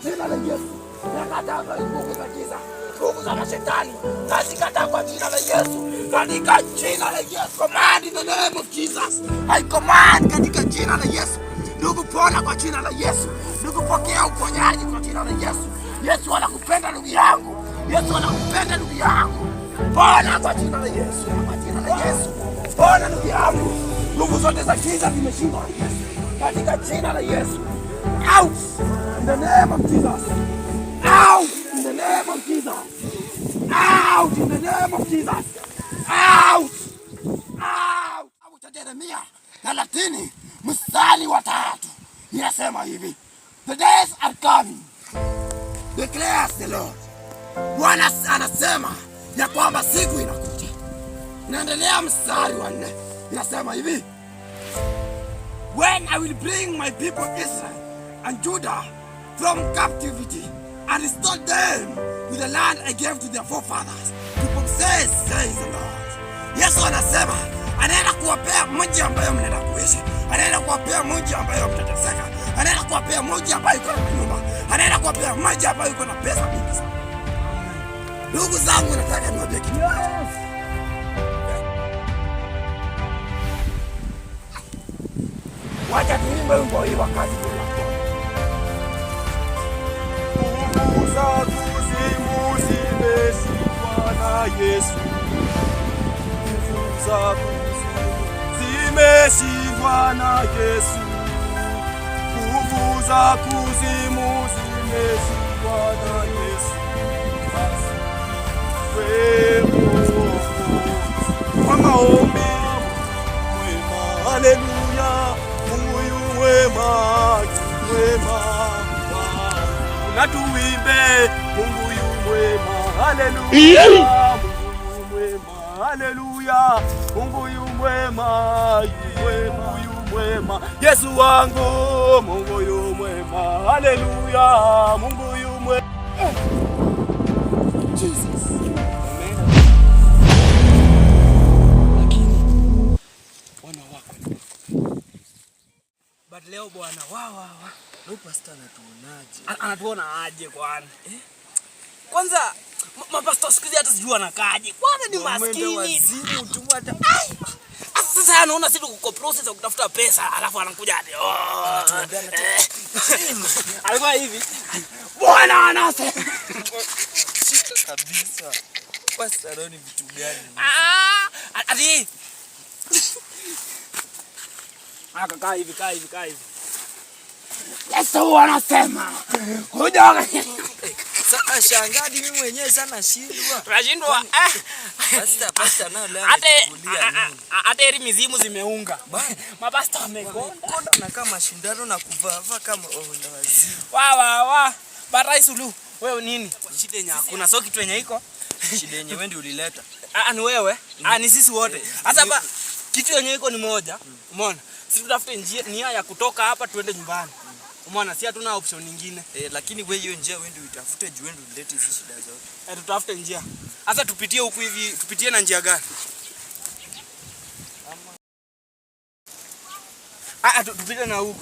jina la Yesu. Nakataa nguvu za giza, nguvu za mashetani, nazikataa kwa jina la Yesu, katika jina la Yesu. Command in the name of Jesus. I command katika jina la Yesu. Ndugu, pona kwa jina la Yesu. Ndugu, pokea uponyaji kwa jina la Yesu. Yesu anakupenda ndugu yangu. Yesu anakupenda ndugu yangu. Pona kwa jina la Yesu. Kwa jina la Yesu. Pona ndugu yangu. Nguvu zote za giza zimeshindwa na Yesu. Katika jina la Yesu. Out in the name of Jesus. Out in the name of Jesus. Out in the name of Jesus. Out. Out. Au Yeremia 30 mstari wa 3 inasema hivi. The days are coming, declares the Lord. Bwana anasema ya kwamba siku inakuja. Inaendelea mstari wa 4 inasema hivi. When I will bring my people Israel and Judah from captivity and restore them to the land I gave to their forefathers to possess, says the Lord. Yesu anasema anaenda kuwapea mji ambayo mnaenda kuishi. Anaenda kuwapea mji ambayo mtateseka. Anaenda kuwapea mji ambayo iko na nyumba. Anaenda kuwapea mji ambayo iko na pesa mingi sana. Ndugu zangu, nataka niwaambie kitu. Wacha tuimbe wimbo hii wakati nguvu za kuzimu zimeshindwa na Yesu. Nguvu za kuzimu zimeshindwa na Yesu. Nguvu za kuzimu zimeshindwa na Yesu. Kwa maombi mwema, haleluya, Mungu yu mwema, na tuimbe Mungu yu mwema, haleluya, Mungu yu mwema, haleluya, Mungu yu mwema, Mungu yu mwema, Yesu wangu, Mungu yu mwema, haleluya, Mungu yu mwema. Jesus. But leo bwana, leo pastor anatuonaje? Anatuona aje kwani? Kwanza mapastor siku hizi hata sijui anakaaje. Kwanza ni maskini. Wazimu tu hata. Sasa anaona sisi tuko process ya kutafuta pesa, alafu anakuja hadi alikuwa hivi. Bwana anasema kabisa. Pastor ni vitu gani? Ati kaa hivi. Yesu anasema kuja. Sasa shangadi mimi mwenyewe sana shindwa. Tunashindwa. Pastor nao leo kulia nini? Hata eri mizimu zimeunga. Mapasta wamekonda na kama mashindano na kuvaa kama ndawazi. Barai Sulu, wewe nini? Shida yenye hakuna sio kitu yenye iko. Shida yenye wewe ndio ulileta. Ni wewe? Ni sisi wote. Sasa kitu yenye iko ni moja. Umeona? Sisi tutafute nia ya kutoka hapa tuende nyumbani. Umeona, si hatuna option nyingine. Lakini wewe hiyo njia wewe ndio utafute juu wewe ndio ulete hizi shida zote. Tutafute njia. Sasa tupitie huku hivi, tupitie na njia gani? Tupite na huku,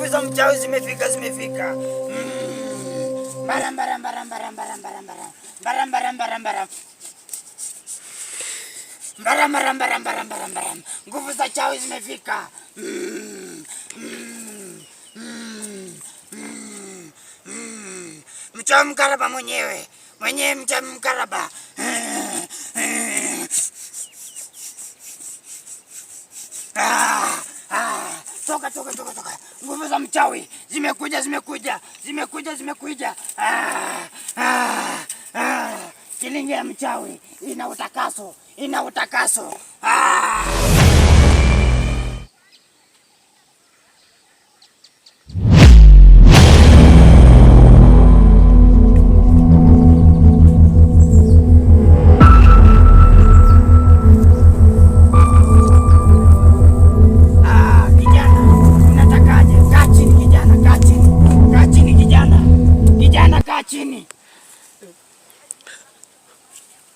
Nguvu za mchawi zimefika. Nguvu za chawi zimefika. Mchawi mkaraba mwenyewe mchawi mkaraba. Toka. Nguvu za mchawi zimekuja. Shilingi ya mchawi ina utakaso.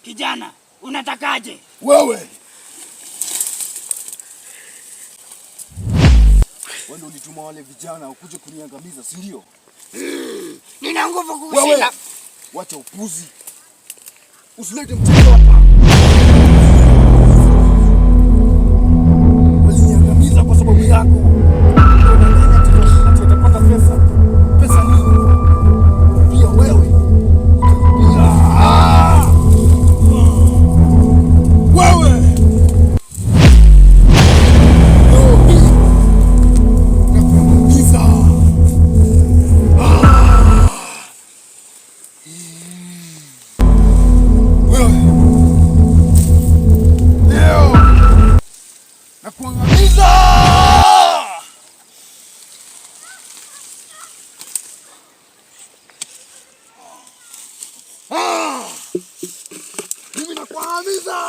Kijana, unatakaje? Wewe ndio ulituma wale vijana ukuje kuniangamiza, si ndio? Nina nguvu kukushinda. Wacha upuzi. Usilete mchezo hapa. Waliniangamiza kwa sababu yako. Tutapata pesa. Pesa nini? Pia wewe. Mimi nakuangamiza.